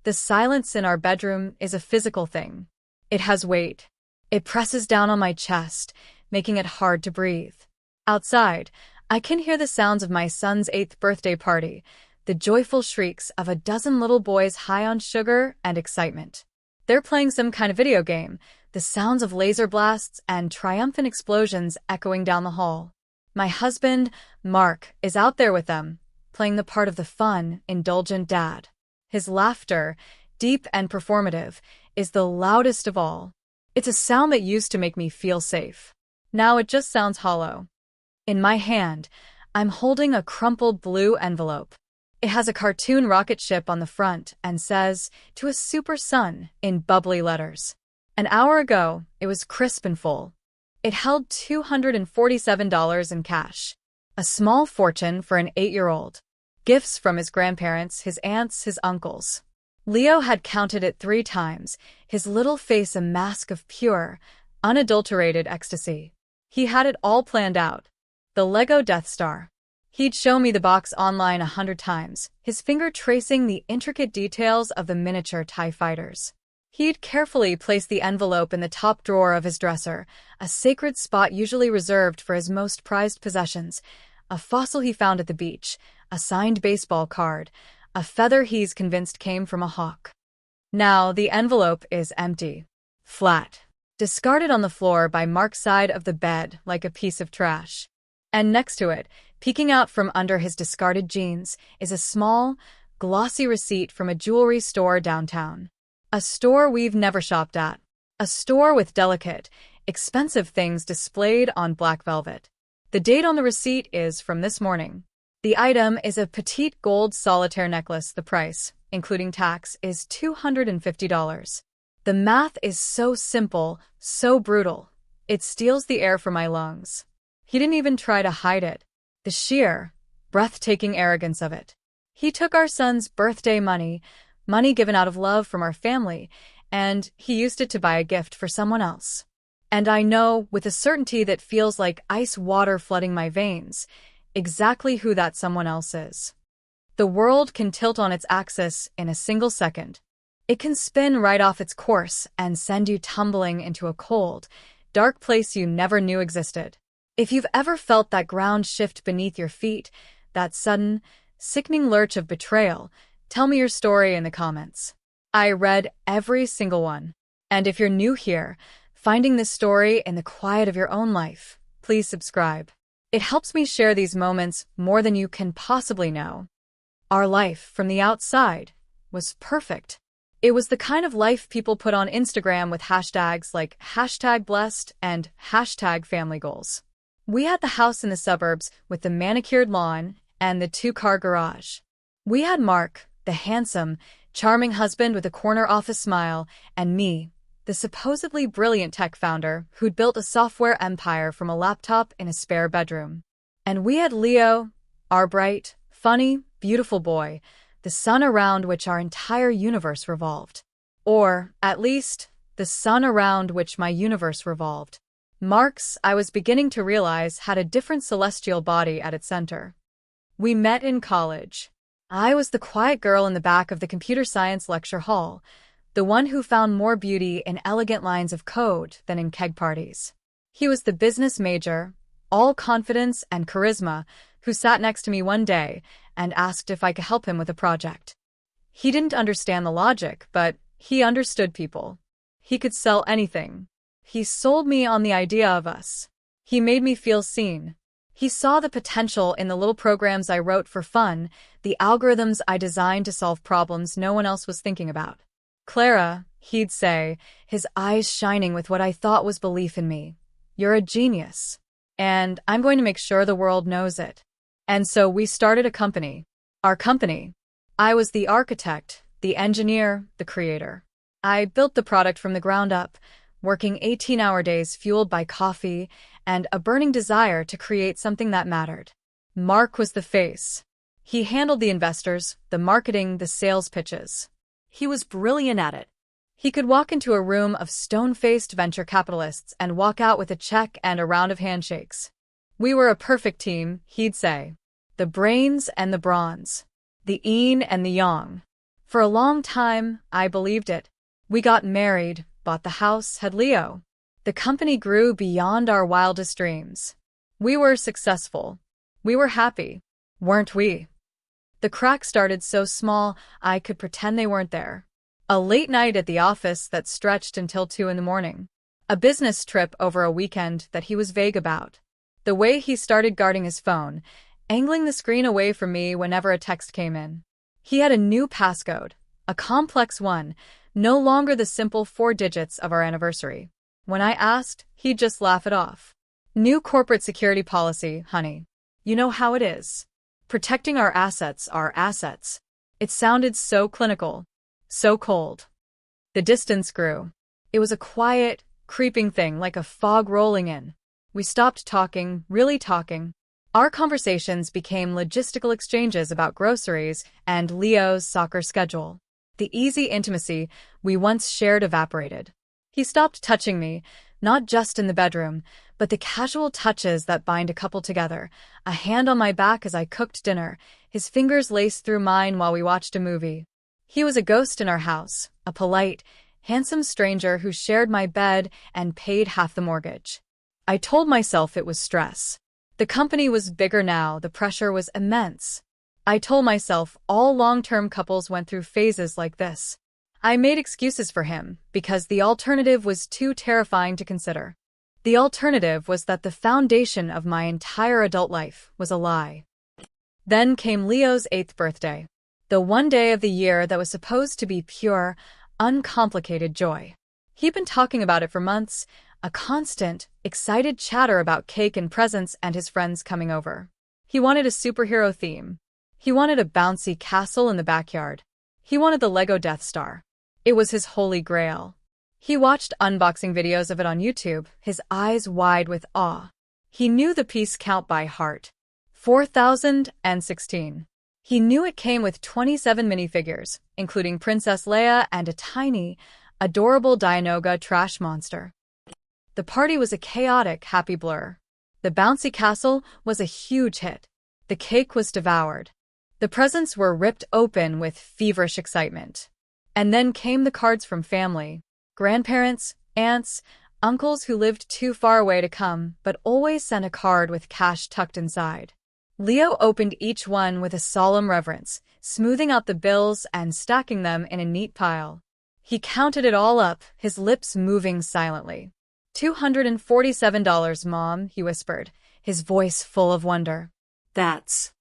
The silence in our bedroom is a physical thing. It has weight. It presses down on my chest, making it hard to breathe. Outside, I can hear the sounds of my son's 8th birthday party, the joyful shrieks of a dozen little boys high on sugar and excitement. They're playing some kind of video game, the sounds of laser blasts and triumphant explosions echoing down the hall. My husband, Mark, is out there with them, playing the part of the fun, indulgent dad. His laughter, deep and performative, is the loudest of all. It's a sound that used to make me feel safe. Now it just sounds hollow. In my hand, I'm holding a crumpled blue envelope. It has a cartoon rocket ship on the front and says, "To a super son," in bubbly letters. An hour ago, it was crisp and full. It held $247 in cash. A small fortune for an 8-year-old. Gifts from his grandparents, his aunts, his uncles. Leo had counted it 3 times, his little face a mask of pure, unadulterated ecstasy. He had it all planned out. The Lego Death Star. He'd show me the box online 100 times, his finger tracing the intricate details of the miniature TIE fighters. He'd carefully place the envelope in the top drawer of his dresser, a sacred spot usually reserved for his most prized possessions, a fossil he found at the beach, a signed baseball card, a feather he's convinced came from a hawk. Now the envelope is empty. Flat. Discarded on the floor by Mark's side of the bed like a piece of trash. And next to it, peeking out from under his discarded jeans, is a small, glossy receipt from a jewelry store downtown. A store we've never shopped at. A store with delicate, expensive things displayed on black velvet. The date on the receipt is from this morning. The item is a petite gold solitaire necklace. The price, including tax, is $250. The math is so simple, so brutal. It steals the air from my lungs. He didn't even try to hide it. The sheer, breathtaking arrogance of it. He took our son's birthday money given out of love from our family, and he used it to buy a gift for someone else. And I know, with a certainty that feels like ice water flooding my veins, exactly who that someone else is. The world can tilt on its axis in a single second. It can spin right off its course and send you tumbling into a cold, dark place you never knew existed. If you've ever felt that ground shift beneath your feet, that sudden, sickening lurch of betrayal, tell me your story in the comments. I read every single one. And if you're new here, finding this story in the quiet of your own life, please subscribe. It helps me share these moments more than you can possibly know. Our life, from the outside, was perfect. It was the kind of life people put on Instagram with hashtags like #blessed and #familygoals. We had the house in the suburbs with the manicured lawn and the 2-car garage. We had Mark, the handsome, charming husband with a corner office smile, and me, the supposedly brilliant tech founder who'd built a software empire from a laptop in a spare bedroom. And we had Leo, our bright, funny, beautiful boy, the sun around which our entire universe revolved. Or, at least, the sun around which my universe revolved. Mark's, I was beginning to realize, had a different celestial body at its center. We met in college. I was the quiet girl in the back of the computer science lecture hall, the one who found more beauty in elegant lines of code than in keg parties. He was the business major, all confidence and charisma, who sat next to me one day and asked if I could help him with a project. He didn't understand the logic, but he understood people. He could sell anything. He sold me on the idea of us. He made me feel seen. He saw the potential in the little programs I wrote for fun, the algorithms I designed to solve problems no one else was thinking about. "Clara," he'd say, his eyes shining with what I thought was belief in me, "you're a genius. And I'm going to make sure the world knows it." And so we started a company. Our company. I was the architect, the engineer, the creator. I built the product from the ground up, working 18-hour days fueled by coffee and a burning desire to create something that mattered. Mark was the face. He handled the investors, the marketing, the sales pitches. He was brilliant at it. He could walk into a room of stone-faced venture capitalists and walk out with a check and a round of handshakes. We were a perfect team, he'd say. The brains and the bronze. The yin and the yang. For a long time, I believed it. We got married, bought the house, had Leo. The company grew beyond our wildest dreams. We were successful. We were happy. Weren't we? The cracks started so small, I could pretend they weren't there. A late night at the office that stretched until 2 in the morning. A business trip over a weekend that he was vague about. The way he started guarding his phone, angling the screen away from me whenever a text came in. He had a new passcode, a complex one, no longer the simple 4 digits of our anniversary. When I asked, he'd just laugh it off. New corporate security policy, honey. You know how it is. Protecting our assets. It sounded so clinical, so cold. The distance grew. It was a quiet, creeping thing like a fog rolling in. We stopped talking, really talking. Our conversations became logistical exchanges about groceries and Leo's soccer schedule. The easy intimacy we once shared evaporated. He stopped touching me, not just in the bedroom, but the casual touches that bind a couple together. A hand on my back as I cooked dinner, his fingers laced through mine while we watched a movie. He was a ghost in our house, a polite, handsome stranger who shared my bed and paid half the mortgage. I told myself it was stress. The company was bigger now, the pressure was immense. I told myself all long-term couples went through phases like this. I made excuses for him, because the alternative was too terrifying to consider. The alternative was that the foundation of my entire adult life was a lie. Then came Leo's 8th birthday. The one day of the year that was supposed to be pure, uncomplicated joy. He'd been talking about it for months, a constant, excited chatter about cake and presents and his friends coming over. He wanted a superhero theme. He wanted a bouncy castle in the backyard. He wanted the Lego Death Star. It was his holy grail. He watched unboxing videos of it on YouTube, his eyes wide with awe. He knew the piece count by heart. 4,016. He knew it came with 27 minifigures, including Princess Leia and a tiny, adorable Dianoga trash monster. The party was a chaotic, happy blur. The bouncy castle was a huge hit. The cake was devoured. The presents were ripped open with feverish excitement. And then came the cards from family. Grandparents, aunts, uncles who lived too far away to come, but always sent a card with cash tucked inside. Leo opened each one with a solemn reverence, smoothing out the bills and stacking them in a neat pile. He counted it all up, his lips moving silently. $247, Mom, he whispered, his voice full of wonder. That's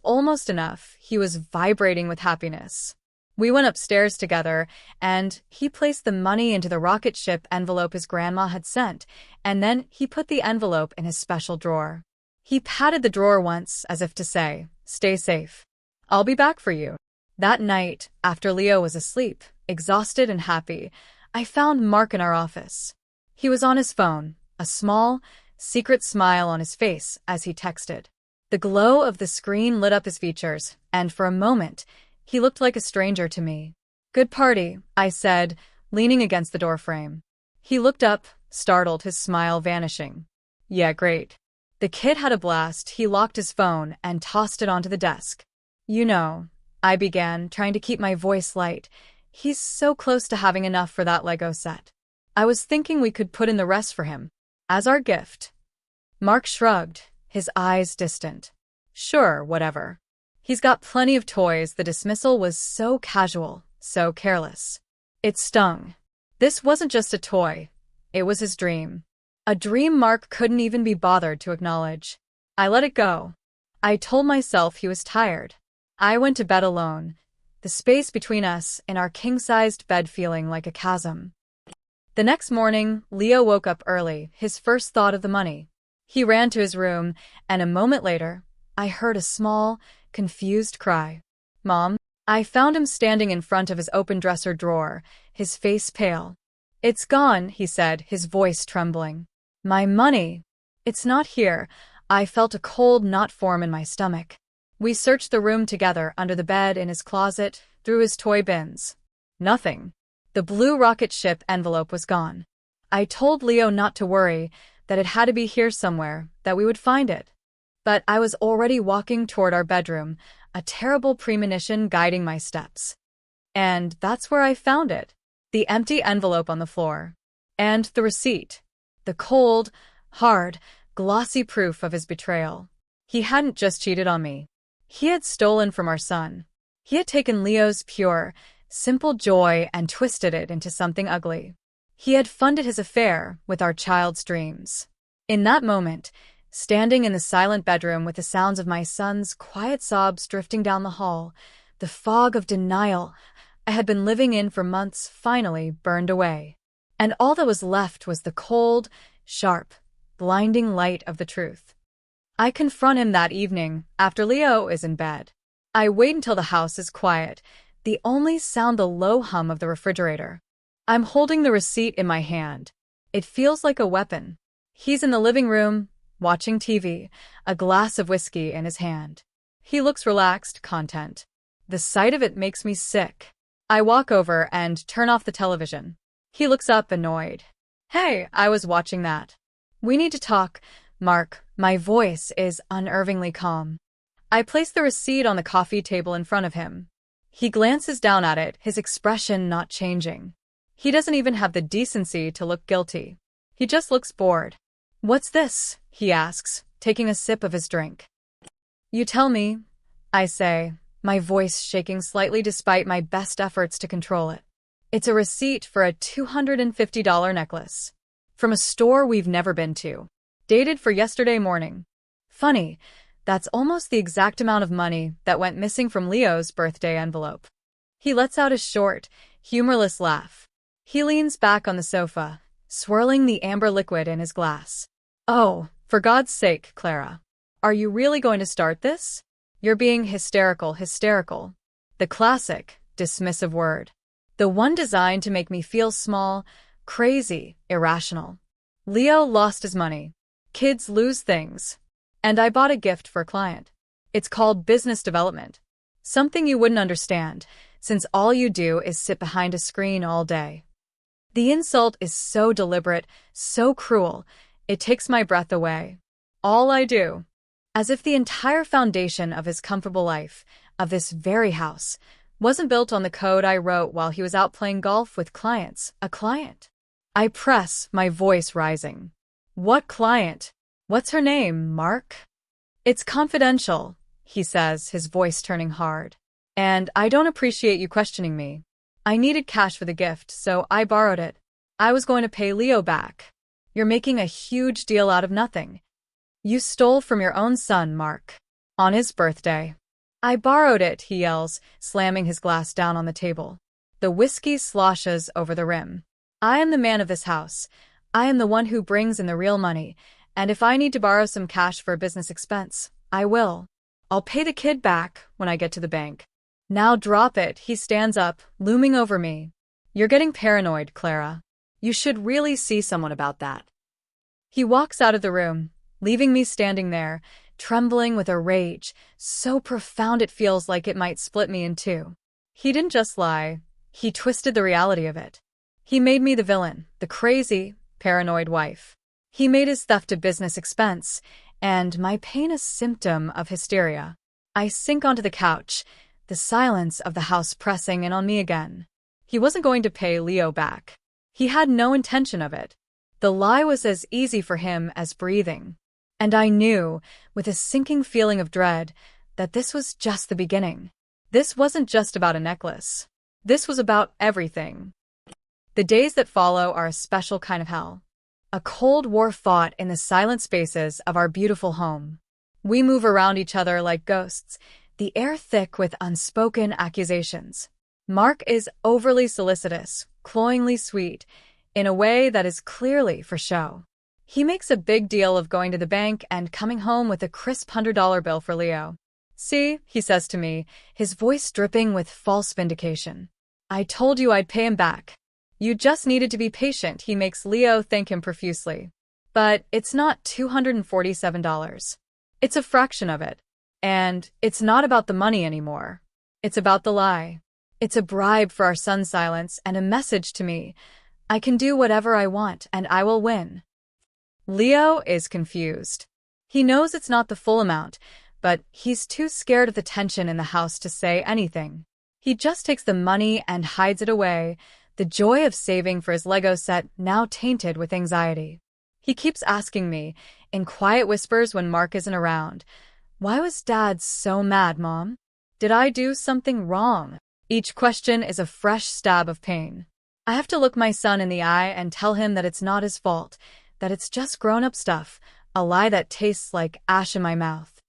almost enough. He was vibrating with happiness. We went upstairs together, and he placed the money into the rocket ship envelope his grandma had sent, and then he put the envelope in his special drawer. He patted the drawer once, as if to say, "Stay safe. I'll be back for you." That night, after Leo was asleep, exhausted and happy, I found Mark in our office. He was on his phone, a small, secret smile on his face as he texted. The glow of the screen lit up his features, and for a moment, he looked like a stranger to me. "Good party," I said, leaning against the doorframe. He looked up, startled, his smile vanishing. "Yeah, great." The kid had a blast. He locked his phone and tossed it onto the desk. "You know," I began, trying to keep my voice light, "he's so close to having enough for that Lego set. I was thinking we could put in the rest for him. As our gift." Mark shrugged, his eyes distant. "Sure, whatever. He's got plenty of toys." The dismissal was so casual, so careless. It stung. This wasn't just a toy. It was his dream. A dream Mark couldn't even be bothered to acknowledge. I let it go. I told myself he was tired. I went to bed alone, the space between us in our king-sized bed feeling like a chasm. The next morning, Leo woke up early, his first thought of the money. He ran to his room, and a moment later, I heard a small, confused cry. "Mom?" I found him standing in front of his open dresser drawer, his face pale. "It's gone," he said, his voice trembling. "My money. It's not here." I felt a cold knot form in my stomach. We searched the room together, under the bed, in his closet, through his toy bins. Nothing. The blue rocket ship envelope was gone. I told Leo not to worry, that it had to be here somewhere, that we would find it. But I was already walking toward our bedroom, a terrible premonition guiding my steps. And that's where I found it. The empty envelope on the floor. And the receipt. The cold, hard, glossy proof of his betrayal. He hadn't just cheated on me. He had stolen from our son. He had taken Leo's pure, simple joy and twisted it into something ugly. He had funded his affair with our child's dreams. In that moment, standing in the silent bedroom with the sounds of my son's quiet sobs drifting down the hall, the fog of denial I had been living in for months finally burned away. And all that was left was the cold, sharp, blinding light of the truth. I confront him that evening after Leo is in bed. I wait until the house is quiet, the only sound the low hum of the refrigerator. I'm holding the receipt in my hand. It feels like a weapon. He's in the living room, watching TV, a glass of whiskey in his hand. He looks relaxed, content. The sight of it makes me sick. I walk over and turn off the television. He looks up, annoyed. Hey, I was watching that. We need to talk, Mark. My voice is unnervingly calm. I place the receipt on the coffee table in front of him. He glances down at it, his expression not changing. He doesn't even have the decency to look guilty. He just looks bored. What's this? He asks, taking a sip of his drink. You tell me, I say, my voice shaking slightly despite my best efforts to control it. It's a receipt for a $250 necklace. From a store we've never been to. Dated for yesterday morning. Funny, that's almost the exact amount of money that went missing from Leo's birthday envelope. He lets out a short, humorless laugh. He leans back on the sofa, swirling the amber liquid in his glass. Oh, for God's sake, Clara. Are you really going to start this? You're being hysterical. The classic, dismissive word. The one designed to make me feel small, crazy, irrational. Leo lost his money. Kids lose things. And I bought a gift for a client. It's called business development. Something you wouldn't understand, since all you do is sit behind a screen all day. The insult is so deliberate, so cruel, it takes my breath away. All I do. As if the entire foundation of his comfortable life, of this very house, wasn't built on the code I wrote while he was out playing golf with clients. A client. I press, my voice rising. What client? What's her name, Mark? It's confidential, he says, his voice turning hard. And I don't appreciate you questioning me. I needed cash for the gift, so I borrowed it. I was going to pay Leo back. You're making a huge deal out of nothing. You stole from your own son, Mark. On his birthday. I borrowed it, he yells, slamming his glass down on the table. The whiskey sloshes over the rim. I am the man of this house. I am the one who brings in the real money, and if I need to borrow some cash for a business expense, I will. I'll pay the kid back when I get to the bank. Now drop it, he stands up, looming over me. You're getting paranoid, Clara. You should really see someone about that. He walks out of the room, leaving me standing there, trembling with a rage, so profound it feels like it might split me in two. He didn't just lie, he twisted the reality of it. He made me the villain, the crazy, paranoid wife. He made his theft a business expense, and my pain a symptom of hysteria. I sink onto the couch, the silence of the house pressing in on me again. He wasn't going to pay Leo back. He had no intention of it. The lie was as easy for him as breathing. And I knew, with a sinking feeling of dread, that this was just the beginning. This wasn't just about a necklace. This was about everything. The days that follow are a special kind of hell. A cold war fought in the silent spaces of our beautiful home. We move around each other like ghosts, the air thick with unspoken accusations. Mark is overly solicitous, cloyingly sweet, in a way that is clearly for show. He makes a big deal of going to the bank and coming home with a crisp $100 bill for Leo. See, he says to me, his voice dripping with false vindication. I told you I'd pay him back. You just needed to be patient. He makes Leo thank him profusely. But it's not $247. It's a fraction of it. And it's not about the money anymore. It's about the lie. It's a bribe for our son's silence and a message to me. I can do whatever I want and I will win. Leo is confused. He knows it's not the full amount, but he's too scared of the tension in the house to say anything. He just takes the money and hides it away, the joy of saving for his Lego set now tainted with anxiety. He keeps asking me, in quiet whispers when Mark isn't around, "Why was Dad so mad, Mom? Did I do something wrong?" Each question is a fresh stab of pain. I have to look my son in the eye and tell him that it's not his fault, that it's just grown-up stuff, a lie that tastes like ash in my mouth.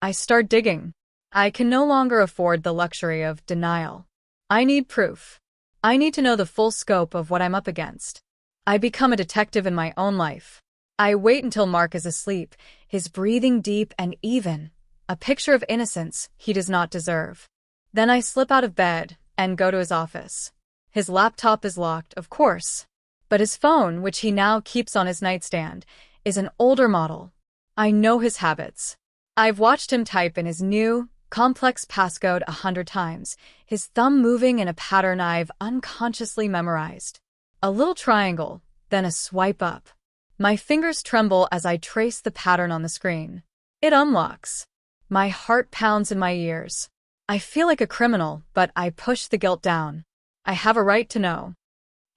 I start digging. I can no longer afford the luxury of denial. I need proof. I need to know the full scope of what I'm up against. I become a detective in my own life. I wait until Mark is asleep, his breathing deep and even, a picture of innocence he does not deserve. Then I slip out of bed and go to his office. His laptop is locked, of course, but his phone, which he now keeps on his nightstand, is an older model. I know his habits. I've watched him type in his new, complex passcode 100 times, his thumb moving in a pattern I've unconsciously memorized. A little triangle, then a swipe up. My fingers tremble as I trace the pattern on the screen. It unlocks. My heart pounds in my ears. I feel like a criminal, but I push the guilt down. I have a right to know.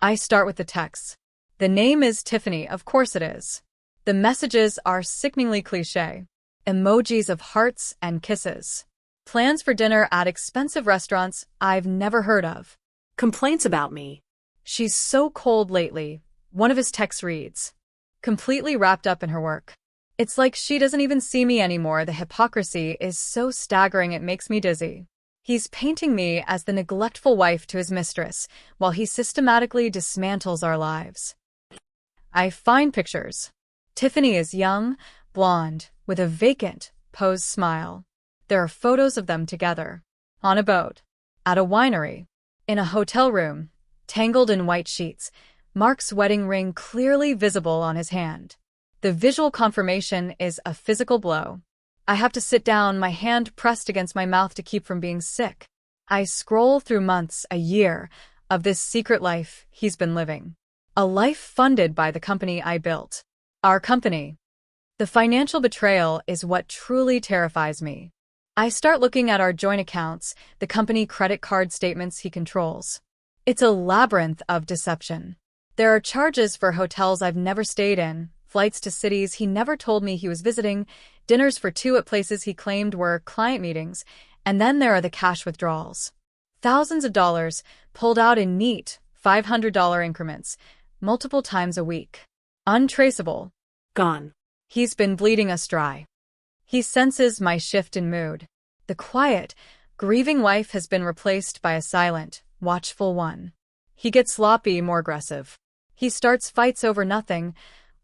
I start with the texts. The name is Tiffany, of course it is. The messages are sickeningly cliché. Emojis of hearts and kisses. Plans for dinner at expensive restaurants I've never heard of. Complaints about me. She's so cold lately, one of his texts reads. Completely wrapped up in her work. It's like she doesn't even see me anymore. The hypocrisy is so staggering it makes me dizzy. He's painting me as the neglectful wife to his mistress, while he systematically dismantles our lives. I find pictures. Tiffany is young, blonde, with a vacant, posed smile. There are photos of them together. On a boat. At a winery. In a hotel room. Tangled in white sheets. Mark's wedding ring clearly visible on his hand. The visual confirmation is a physical blow. I have to sit down, my hand pressed against my mouth to keep from being sick. I scroll through months, a year, of this secret life he's been living. A life funded by the company I built. Our company. The financial betrayal is what truly terrifies me. I start looking at our joint accounts, the company credit card statements he controls. It's a labyrinth of deception. There are charges for hotels I've never stayed in, flights to cities he never told me he was visiting, dinners for two at places he claimed were client meetings, and then there are the cash withdrawals. Thousands of dollars pulled out in neat $500 increments, multiple times a week. Untraceable. Gone. He's been bleeding us dry. He senses my shift in mood. The quiet, grieving wife has been replaced by a silent, watchful one. He gets sloppy, more aggressive. He starts fights over nothing,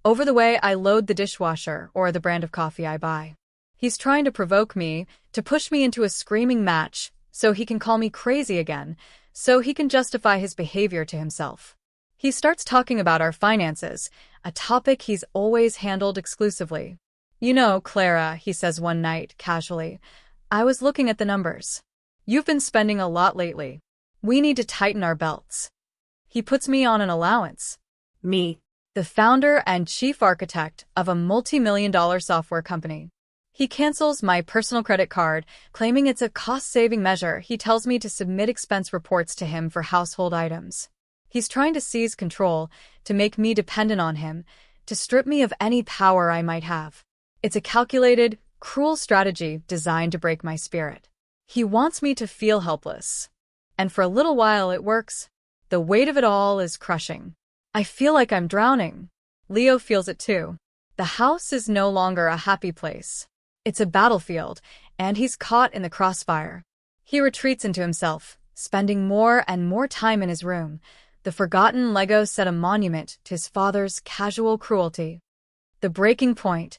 over the way I load the dishwasher or the brand of coffee I buy. He's trying to provoke me, to push me into a screaming match, so he can call me crazy again, so he can justify his behavior to himself. He starts talking about our finances, a topic he's always handled exclusively. "You know, Clara," he says one night, casually, "I was looking at the numbers. You've been spending a lot lately. We need to tighten our belts." He puts me on an allowance. Me. The founder and chief architect of a multi-million-dollar software company. He cancels my personal credit card, claiming it's a cost-saving measure. He tells me to submit expense reports to him for household items. He's trying to seize control, to make me dependent on him, to strip me of any power I might have. It's a calculated, cruel strategy designed to break my spirit. He wants me to feel helpless. And for a little while it works. The weight of it all is crushing. I feel like I'm drowning. Leo feels it too. The house is no longer a happy place. It's a battlefield, and he's caught in the crossfire. He retreats into himself, spending more and more time in his room. The forgotten Lego set a monument to his father's casual cruelty. The breaking point,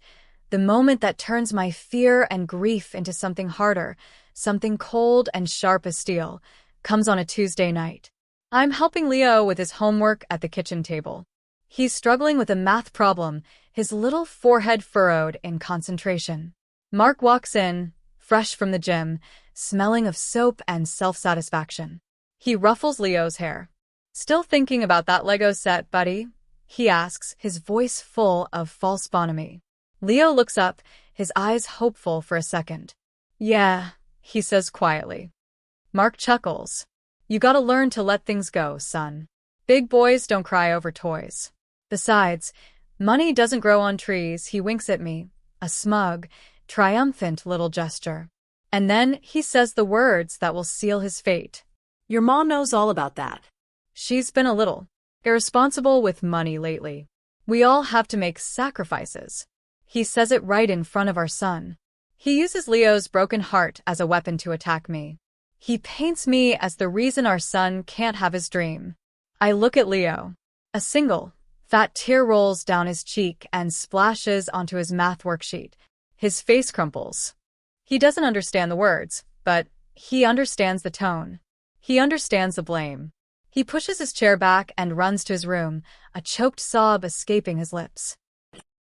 the moment that turns my fear and grief into something harder, something cold and sharp as steel, comes on a Tuesday night. I'm helping Leo with his homework at the kitchen table. He's struggling with a math problem, his little forehead furrowed in concentration. Mark walks in, fresh from the gym, smelling of soap and self-satisfaction. He ruffles Leo's hair. "Still thinking about that Lego set, buddy?" he asks, his voice full of false bonhomie. Leo looks up, his eyes hopeful for a second. "Yeah," he says quietly. Mark chuckles. You gotta learn to let things go, son. Big boys don't cry over toys. Besides, money doesn't grow on trees. He winks at me, a smug, triumphant little gesture. And then he says the words that will seal his fate. Your mom knows all about that. She's been a little irresponsible with money lately. We all have to make sacrifices. He says it right in front of our son. He uses Leo's broken heart as a weapon to attack me. He paints me as the reason our son can't have his dream. I look at Leo. A single, fat tear rolls down his cheek and splashes onto his math worksheet. His face crumples. He doesn't understand the words, but he understands the tone. He understands the blame. He pushes his chair back and runs to his room, a choked sob escaping his lips.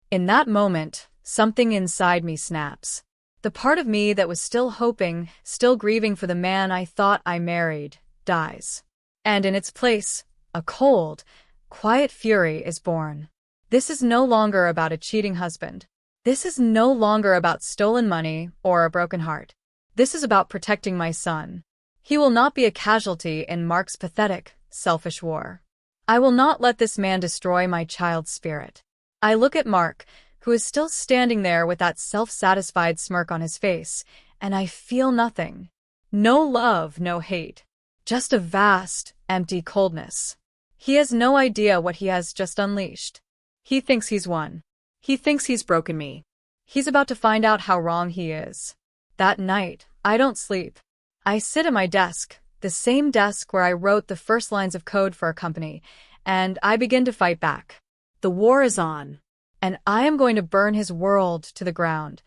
In that moment, something inside me snaps. The part of me that was still hoping, still grieving for the man I thought I married, dies. And in its place, a cold, quiet fury is born. This is no longer about a cheating husband. This is no longer about stolen money or a broken heart. This is about protecting my son. He will not be a casualty in Mark's pathetic, selfish war. I will not let this man destroy my child's spirit. I look at Mark, who is still standing there with that self-satisfied smirk on his face, and I feel nothing. No love, no hate. Just a vast, empty coldness. He has no idea what he has just unleashed. He thinks he's won. He thinks he's broken me. He's about to find out how wrong he is. That night, I don't sleep. I sit at my desk, the same desk where I wrote the first lines of code for our company, and I begin to fight back. The war is on. And I am going to burn his world to the ground.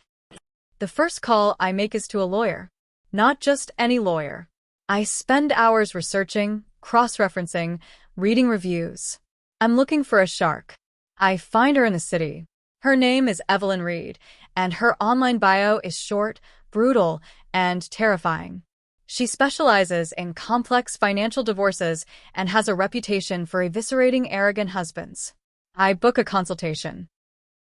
The first call I make is to a lawyer. Not just any lawyer. I spend hours researching, cross-referencing, reading reviews. I'm looking for a shark. I find her in the city. Her name is Evelyn Reed, and her online bio is short, brutal, and terrifying. She specializes in complex financial divorces and has a reputation for eviscerating arrogant husbands. I book a consultation.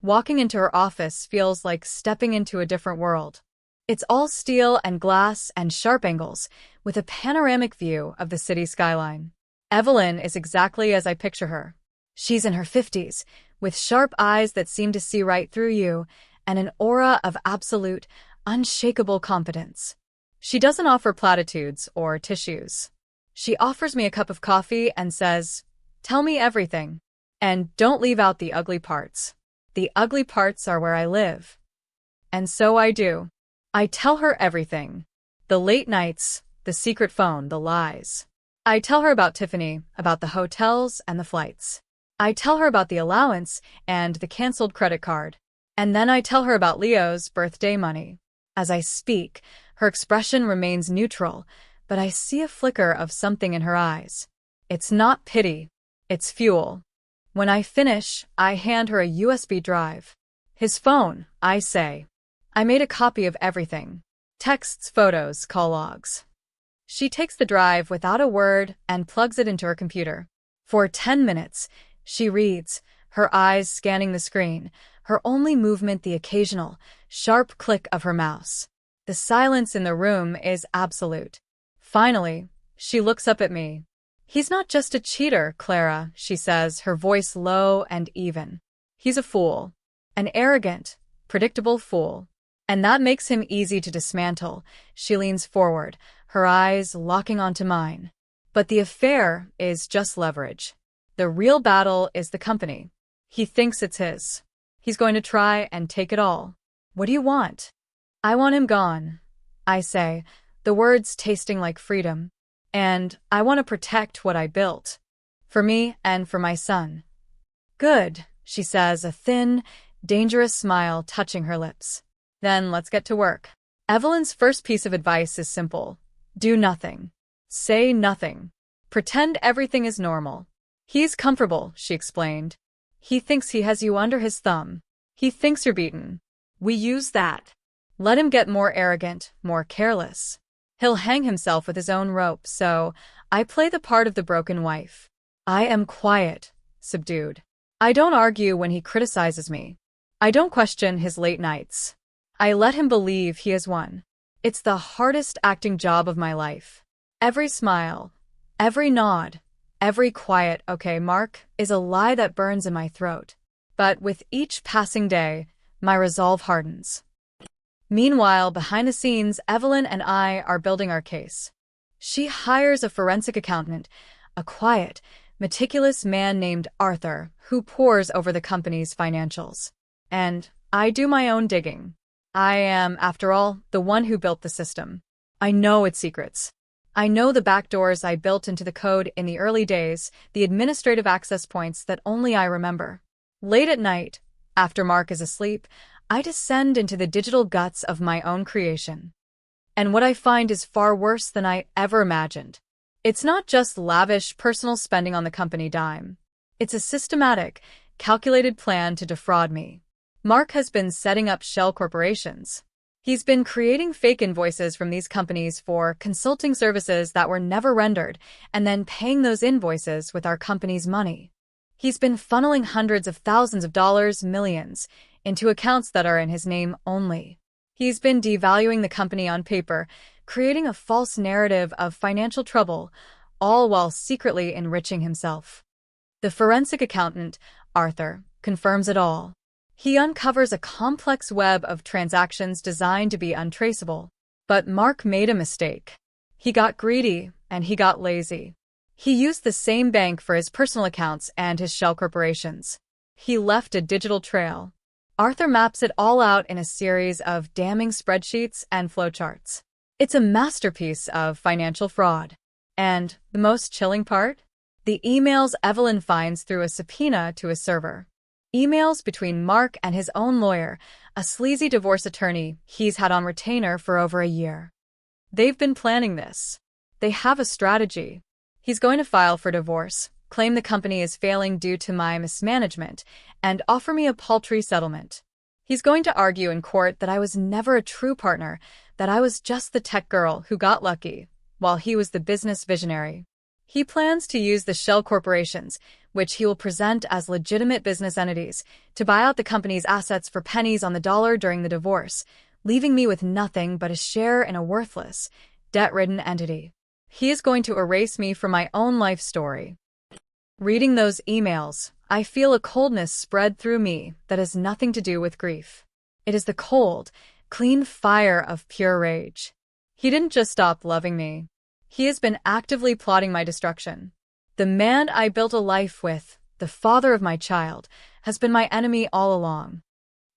Walking into her office feels like stepping into a different world. It's all steel and glass and sharp angles, with a panoramic view of the city skyline. Evelyn is exactly as I picture her. She's in her 50s, with sharp eyes that seem to see right through you, and an aura of absolute, unshakable confidence. She doesn't offer platitudes or tissues. She offers me a cup of coffee and says, "Tell me everything. And don't leave out the ugly parts. The ugly parts are where I live." And so I do. I tell her everything. The late nights, the secret phone, the lies. I tell her about Tiffany, about the hotels and the flights. I tell her about the allowance and the canceled credit card. And then I tell her about Leo's birthday money. As I speak, her expression remains neutral, but I see a flicker of something in her eyes. It's not pity. It's fuel. When I finish, I hand her a USB drive. His phone, I say. I made a copy of everything. Texts, photos, call logs. She takes the drive without a word and plugs it into her computer. For 10 minutes, she reads, her eyes scanning the screen, her only movement the occasional, sharp click of her mouse. The silence in the room is absolute. Finally, she looks up at me. "He's not just a cheater, Clara," she says, her voice low and even. "He's a fool. An arrogant, predictable fool. And that makes him easy to dismantle." She leans forward, her eyes locking onto mine. "But the affair is just leverage. The real battle is the company. He thinks it's his. He's going to try and take it all. What do you want?" "I want him gone," I say, the words tasting like freedom. "And I want to protect what I built. For me and for my son." "Good," she says, a thin, dangerous smile touching her lips. "Then let's get to work." Evelyn's first piece of advice is simple. Do nothing. Say nothing. Pretend everything is normal. "He's comfortable," she explained. "He thinks he has you under his thumb. He thinks you're beaten. We use that. Let him get more arrogant, more careless. He'll hang himself with his own rope, so I play the part of the broken wife. I am quiet, subdued. I don't argue when he criticizes me. I don't question his late nights. I let him believe he has won. It's the hardest acting job of my life. Every smile, every nod, every quiet, "Okay, Mark," is a lie that burns in my throat. But with each passing day, my resolve hardens. Meanwhile, behind the scenes, Evelyn and I are building our case. She hires a forensic accountant, a quiet, meticulous man named Arthur, who pores over the company's financials. And I do my own digging. I am, after all, the one who built the system. I know its secrets. I know the backdoors I built into the code in the early days, the administrative access points that only I remember. Late at night, after Mark is asleep, I descend into the digital guts of my own creation. And what I find is far worse than I ever imagined. It's not just lavish personal spending on the company dime. It's a systematic, calculated plan to defraud me. Mark has been setting up shell corporations. He's been creating fake invoices from these companies for consulting services that were never rendered, and then paying those invoices with our company's money. He's been funneling hundreds of thousands of dollars, millions, into accounts that are in his name only. He's been devaluing the company on paper, creating a false narrative of financial trouble, all while secretly enriching himself. The forensic accountant, Arthur, confirms it all. He uncovers a complex web of transactions designed to be untraceable. But Mark made a mistake. He got greedy, and he got lazy. He used the same bank for his personal accounts and his shell corporations. He left a digital trail. Arthur maps it all out in a series of damning spreadsheets and flowcharts. It's a masterpiece of financial fraud. And the most chilling part? The emails Evelyn finds through a subpoena to his server. Emails between Mark and his own lawyer, a sleazy divorce attorney he's had on retainer for over a year. They've been planning this. They have a strategy. He's going to file for divorce, claim the company is failing due to my mismanagement, and offer me a paltry settlement. He's going to argue in court that I was never a true partner, that I was just the tech girl who got lucky, while he was the business visionary. He plans to use the shell corporations, which he will present as legitimate business entities, to buy out the company's assets for pennies on the dollar during the divorce, leaving me with nothing but a share in a worthless, debt-ridden entity. He is going to erase me from my own life story. Reading those emails, I feel a coldness spread through me that has nothing to do with grief. It is the cold, clean fire of pure rage. He didn't just stop loving me. He has been actively plotting my destruction. The man I built a life with, the father of my child, has been my enemy all along.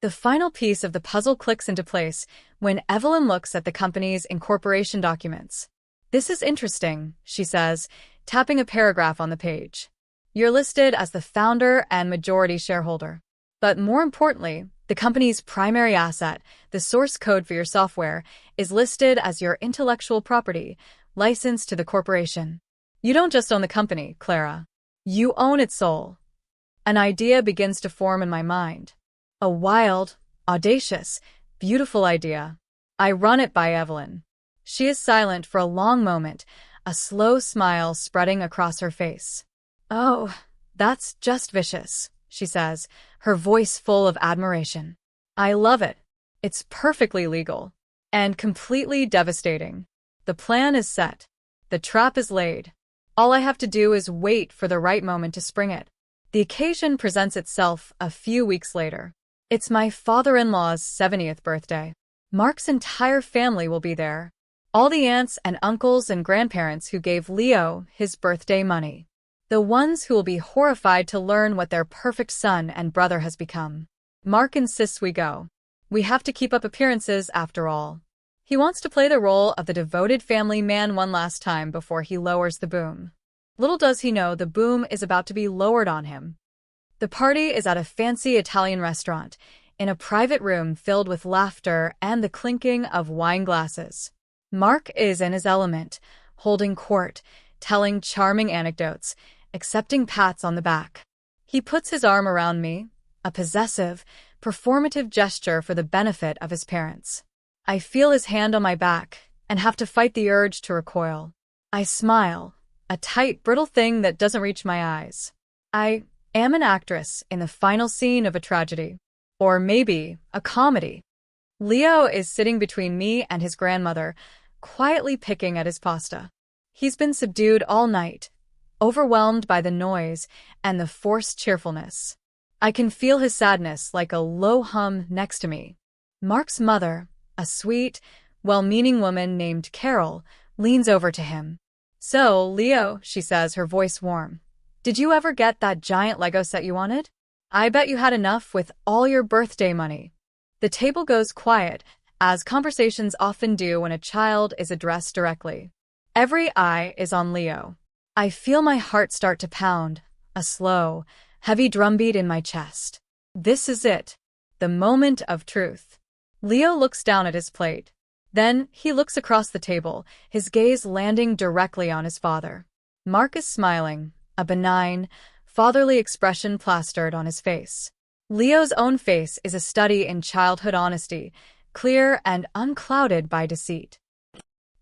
The final piece of the puzzle clicks into place when Evelyn looks at the company's incorporation documents. "This is interesting," she says, tapping a paragraph on the page. "You're listed as the founder and majority shareholder. But more importantly, the company's primary asset, the source code for your software, is listed as your intellectual property, licensed to the corporation. You don't just own the company, Clara. You own its soul." An idea begins to form in my mind. A wild, audacious, beautiful idea. I run it by Evelyn. She is silent for a long moment, a slow smile spreading across her face. "Oh, that's just vicious," she says, her voice full of admiration. "I love it. It's perfectly legal. And completely devastating. The plan is set. The trap is laid. All I have to do is wait for the right moment to spring it." The occasion presents itself a few weeks later. It's my father-in-law's 70th birthday. Mark's entire family will be there. All the aunts and uncles and grandparents who gave Leo his birthday money. The ones who will be horrified to learn what their perfect son and brother has become. Mark insists we go. We have to keep up appearances after all. He wants to play the role of the devoted family man one last time before he lowers the boom. Little does he know the boom is about to be lowered on him. The party is at a fancy Italian restaurant, in a private room filled with laughter and the clinking of wine glasses. Mark is in his element, holding court, telling charming anecdotes, accepting pats on the back. He puts his arm around me, a possessive, performative gesture for the benefit of his parents. I feel his hand on my back and have to fight the urge to recoil. I smile, a tight, brittle thing that doesn't reach my eyes. I am an actress in the final scene of a tragedy. Or maybe a comedy. Leo is sitting between me and his grandmother, quietly picking at his pasta. He's been subdued all night, overwhelmed by the noise and the forced cheerfulness. I can feel his sadness like a low hum next to me. Mark's mother, a sweet, well-meaning woman named Carol, leans over to him. "So, Leo," she says, her voice warm, "did you ever get that giant Lego set you wanted? I bet you had enough with all your birthday money." The table goes quiet, as conversations often do when a child is addressed directly. Every eye is on Leo. I feel my heart start to pound, a slow, heavy drumbeat in my chest. This is it, the moment of truth. Leo looks down at his plate. Then he looks across the table, his gaze landing directly on his father. Mark is smiling, a benign, fatherly expression plastered on his face. Leo's own face is a study in childhood honesty, clear and unclouded by deceit.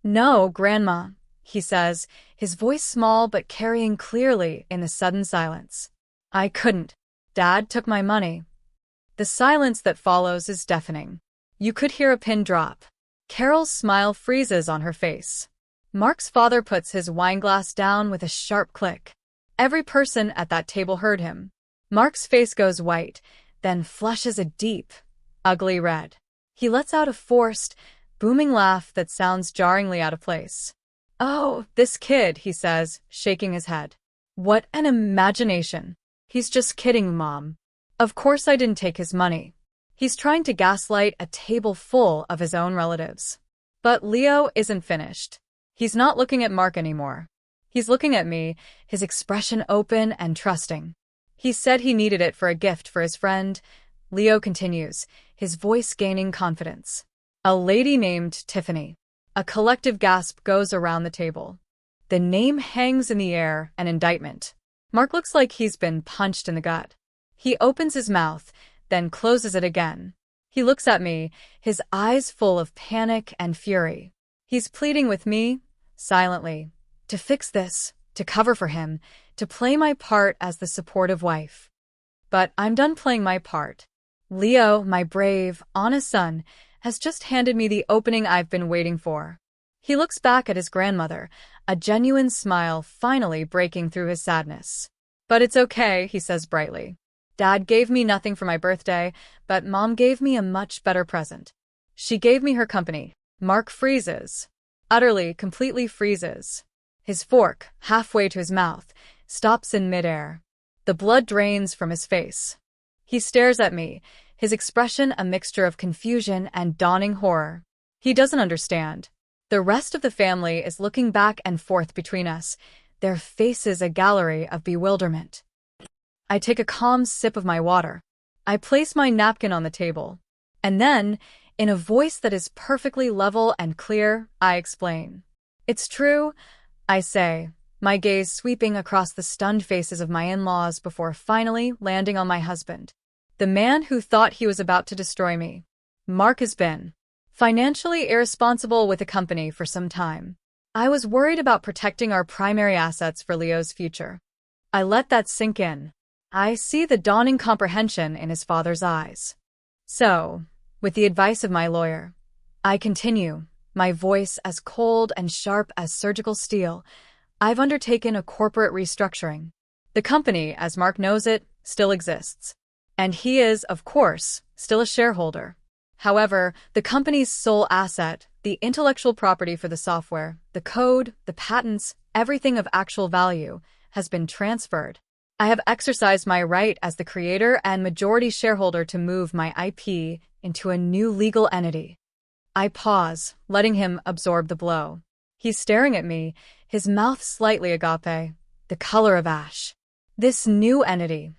"No, Grandma," he says, his voice small but carrying clearly in the sudden silence. "I couldn't. Dad took my money." The silence that follows is deafening. You could hear a pin drop. Carol's smile freezes on her face. Mark's father puts his wineglass down with a sharp click. Every person at that table heard him. Mark's face goes white, then flushes a deep, ugly red. He lets out a forced, booming laugh that sounds jarringly out of place. "Oh, this kid," he says, shaking his head. "What an imagination. He's just kidding, Mom. Of course I didn't take his money." He's trying to gaslight a table full of his own relatives. But Leo isn't finished. He's not looking at Mark anymore. He's looking at me, his expression open and trusting. "He said he needed it for a gift for his friend," Leo continues, his voice gaining confidence. "A lady named Tiffany." A collective gasp goes around the table. The name hangs in the air, an indictment. Mark looks like he's been punched in the gut. He opens his mouth, then closes it again. He looks at me, his eyes full of panic and fury. He's pleading with me, silently, to fix this, to cover for him, to play my part as the supportive wife. But I'm done playing my part. Leo, my brave, honest son, has just handed me the opening I've been waiting for. He looks back at his grandmother, a genuine smile finally breaking through his sadness. "But it's okay," he says brightly. "Dad gave me nothing for my birthday, but Mom gave me a much better present. She gave me her company." Mark freezes. Utterly, completely freezes. His fork, halfway to his mouth, stops in midair. The blood drains from his face. He stares at me, his expression a mixture of confusion and dawning horror. He doesn't understand. The rest of the family is looking back and forth between us, their faces a gallery of bewilderment. I take a calm sip of my water. I place my napkin on the table. And then, in a voice that is perfectly level and clear, I explain. "It's true," I say, my gaze sweeping across the stunned faces of my in-laws before finally landing on my husband. The man who thought he was about to destroy me. Mark has been financially irresponsible with the company for some time. I was worried about protecting our primary assets for Leo's future. I let that sink in. I see the dawning comprehension in his father's eyes. "So, with the advice of my lawyer," I continue, my voice as cold and sharp as surgical steel, "I've undertaken a corporate restructuring. The company, as Mark knows it, still exists. And he is, of course, still a shareholder. However, the company's sole asset, the intellectual property for the software, the code, the patents, everything of actual value, has been transferred. I have exercised my right as the creator and majority shareholder to move my IP into a new legal entity." I pause, letting him absorb the blow. He's staring at me, his mouth slightly agape, the color of ash. "This new entity,"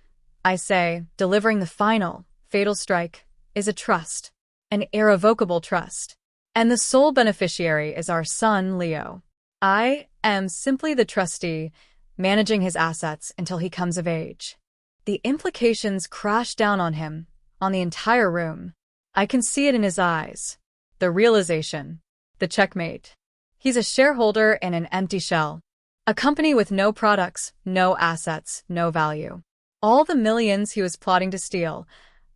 I say, delivering the final, fatal strike, "is a trust, an irrevocable trust. And the sole beneficiary is our son, Leo. I am simply the trustee, managing his assets until he comes of age." The implications crash down on him, on the entire room. I can see it in his eyes. The realization. The checkmate. He's a shareholder in an empty shell. A company with no products, no assets, no value. All the millions he was plotting to steal,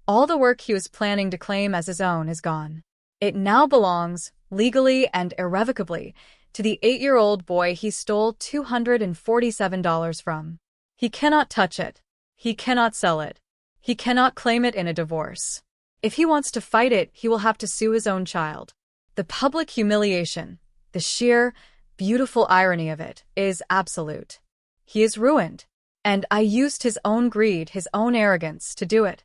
all the work he was planning to claim as his own is gone. It now belongs, legally and irrevocably, to the 8-year-old boy he stole $247 from. He cannot touch it. He cannot sell it. He cannot claim it in a divorce. If he wants to fight it, he will have to sue his own child. The public humiliation, the sheer, beautiful irony of it, is absolute. He is ruined. And I used his own greed, his own arrogance, to do it.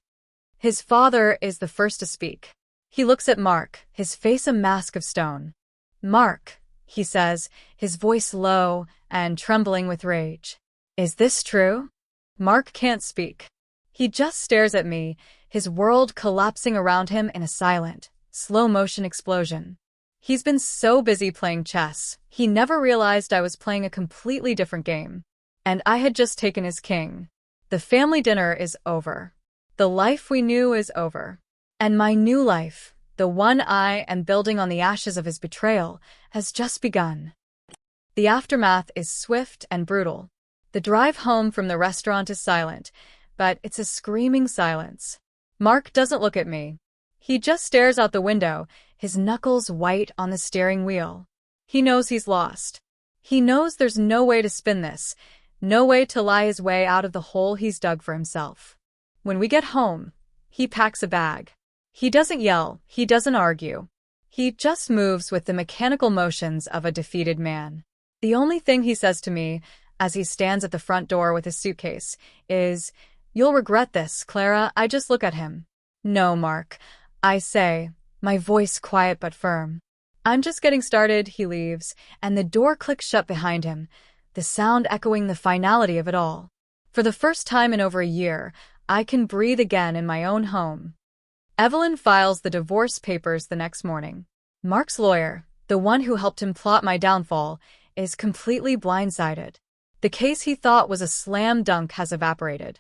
His father is the first to speak. He looks at Mark, his face a mask of stone. "Mark," he says, his voice low and trembling with rage. "Is this true?" Mark can't speak. He just stares at me, his world collapsing around him in a silent, slow-motion explosion. He's been so busy playing chess, he never realized I was playing a completely different game. And I had just taken his king. The family dinner is over. The life we knew is over. And my new life, the one I am building on the ashes of his betrayal, has just begun. The aftermath is swift and brutal. The drive home from the restaurant is silent, but it's a screaming silence. Mark doesn't look at me. He just stares out the window, his knuckles white on the steering wheel. He knows he's lost. He knows there's no way to spin this, no way to lie his way out of the hole he's dug for himself. When we get home, he packs a bag. He doesn't yell, he doesn't argue. He just moves with the mechanical motions of a defeated man. The only thing he says to me, as he stands at the front door with his suitcase, is, "You'll regret this, Clara." I just look at him. "No, Mark," I say, my voice quiet but firm. "I'm just getting started." He leaves, and the door clicks shut behind him, the sound echoing the finality of it all. For the first time in over a year, I can breathe again in my own home. Evelyn files the divorce papers the next morning. Mark's lawyer, the one who helped him plot my downfall, is completely blindsided. The case he thought was a slam dunk has evaporated.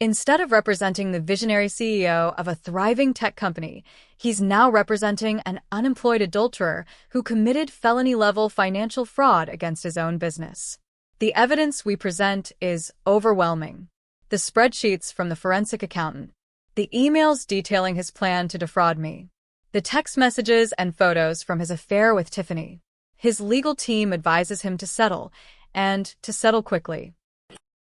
Instead of representing the visionary CEO of a thriving tech company, he's now representing an unemployed adulterer who committed felony-level financial fraud against his own business. The evidence we present is overwhelming. The spreadsheets from the forensic accountant, the emails detailing his plan to defraud me, the text messages and photos from his affair with Tiffany. His legal team advises him to settle, and to settle quickly.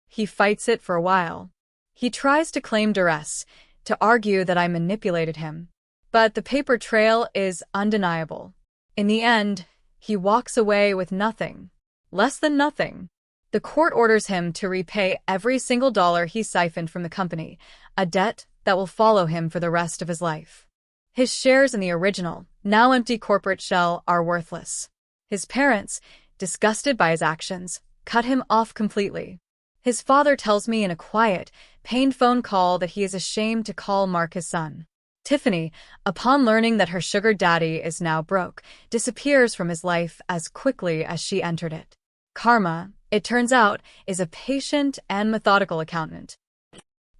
He fights it for a while. He tries to claim duress, to argue that I manipulated him. But the paper trail is undeniable. In the end, he walks away with nothing. Less than nothing. The court orders him to repay every single dollar he siphoned from the company, a debt that will follow him for the rest of his life. His shares in the original, now empty corporate shell are worthless. His parents, disgusted by his actions, cut him off completely. His father tells me in a quiet, pained phone call that he is ashamed to call Mark his son. Tiffany, upon learning that her sugar daddy is now broke, disappears from his life as quickly as she entered it. Karma, it turns out, is a patient and methodical accountant.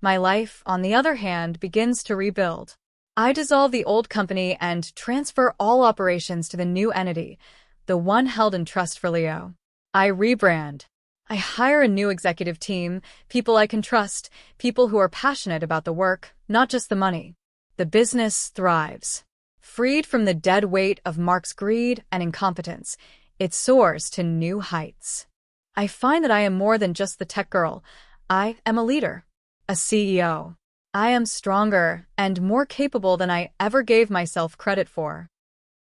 My life, on the other hand, begins to rebuild. I dissolve the old company and transfer all operations to the new entity, the one held in trust for Leo. I rebrand. I hire a new executive team, people I can trust, people who are passionate about the work, not just the money. The business thrives. Freed from the dead weight of Mark's greed and incompetence, it soars to new heights. I find that I am more than just the tech girl. I am a leader, a CEO. I am stronger and more capable than I ever gave myself credit for.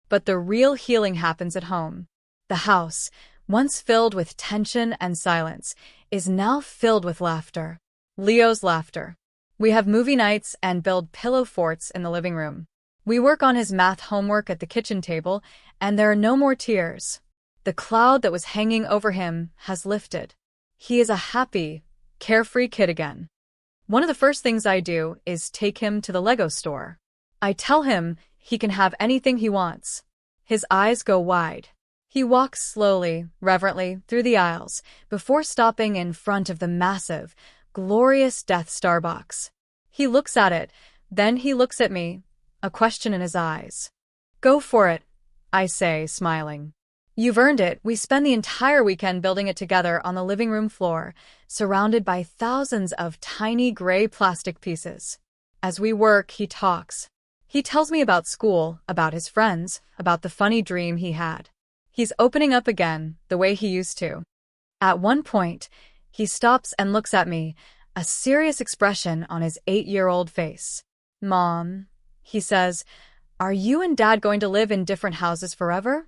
But the real healing happens at home. The house, once filled with tension and silence, is now filled with laughter. Leo's laughter. We have movie nights and build pillow forts in the living room. We work on his math homework at the kitchen table, and there are no more tears. The cloud that was hanging over him has lifted. He is a happy, carefree kid again. One of the first things I do is take him to the Lego store. I tell him he can have anything he wants. His eyes go wide. He walks slowly, reverently, through the aisles, before stopping in front of the massive, glorious Death Star box. He looks at it, then he looks at me, a question in his eyes. "Go for it," I say, smiling. "You've earned it." We spend the entire weekend building it together on the living room floor, surrounded by thousands of tiny gray plastic pieces. As we work, he talks. He tells me about school, about his friends, about the funny dream he had. He's opening up again, the way he used to. At one point, he stops and looks at me, a serious expression on his 8-year-old face. "Mom," he says, "are you and Dad going to live in different houses forever?"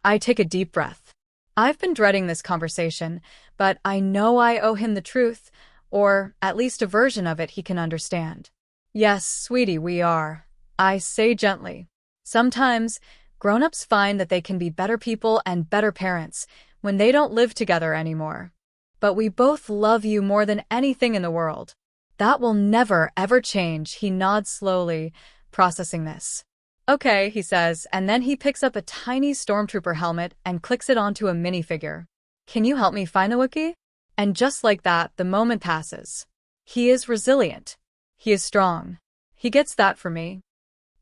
I take a deep breath. I've been dreading this conversation, but I know I owe him the truth, or at least a version of it he can understand. "Yes, sweetie, we are," I say gently. Sometimes, grown-ups find that they can be better people and better parents when they don't live together anymore. But we both love you more than anything in the world. That will never, ever change, he nods slowly, processing this. "Okay," he says, and then he picks up a tiny stormtrooper helmet and clicks it onto a minifigure. "Can you help me find the Wookiee?" And just like that, the moment passes. He is resilient. He is strong. He gets that from me.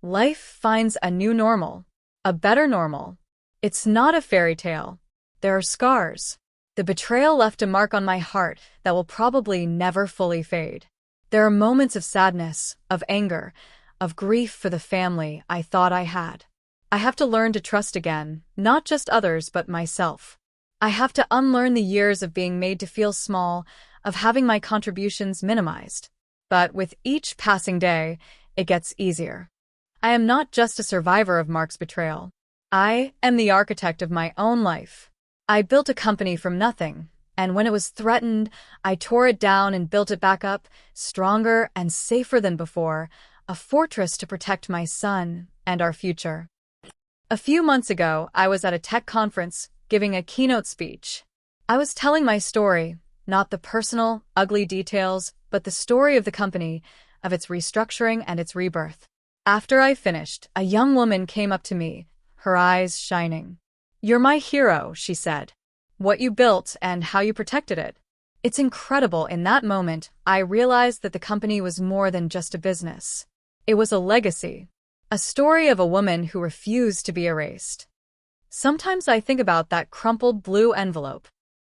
Life finds a new normal. A better normal. It's not a fairy tale. There are scars. The betrayal left a mark on my heart that will probably never fully fade. There are moments of sadness, of anger, of grief for the family I thought I had. I have to learn to trust again, not just others but myself. I have to unlearn the years of being made to feel small, of having my contributions minimized. But with each passing day, it gets easier. I am not just a survivor of Mark's betrayal. I am the architect of my own life. I built a company from nothing, and when it was threatened, I tore it down and built it back up, stronger and safer than before, a fortress to protect my son and our future. A few months ago, I was at a tech conference, giving a keynote speech. I was telling my story, not the personal, ugly details, but the story of the company, of its restructuring and its rebirth. After I finished, a young woman came up to me, her eyes shining. "You're my hero," she said. "What you built and how you protected it. It's incredible." In that moment, I realized that the company was more than just a business. It was a legacy. A story of a woman who refused to be erased. Sometimes I think about that crumpled blue envelope.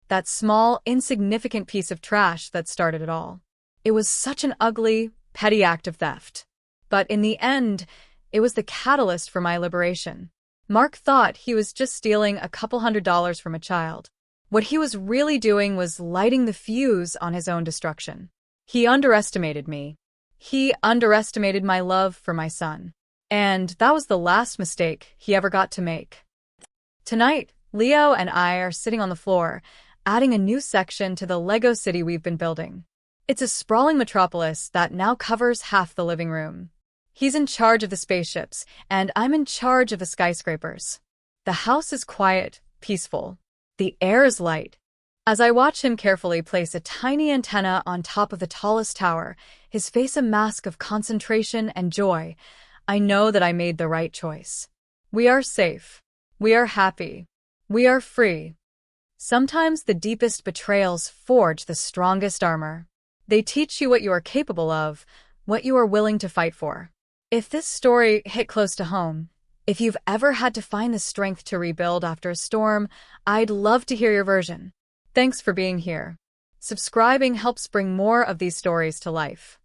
That small, insignificant piece of trash that started it all. It was such an ugly, petty act of theft. But in the end, it was the catalyst for my liberation. Mark thought he was just stealing a couple $100s from a child. What he was really doing was lighting the fuse on his own destruction. He underestimated me. He underestimated my love for my son. And that was the last mistake he ever got to make. Tonight, Leo and I are sitting on the floor, adding a new section to the Lego city we've been building. It's a sprawling metropolis that now covers half the living room. He's in charge of the spaceships, and I'm in charge of the skyscrapers. The house is quiet, peaceful. The air is light. As I watch him carefully place a tiny antenna on top of the tallest tower, his face a mask of concentration and joy, I know that I made the right choice. We are safe. We are happy. We are free. Sometimes the deepest betrayals forge the strongest armor. They teach you what you are capable of, what you are willing to fight for. If this story hit close to home, if you've ever had to find the strength to rebuild after a storm, I'd love to hear your version. Thanks for being here. Subscribing helps bring more of these stories to life.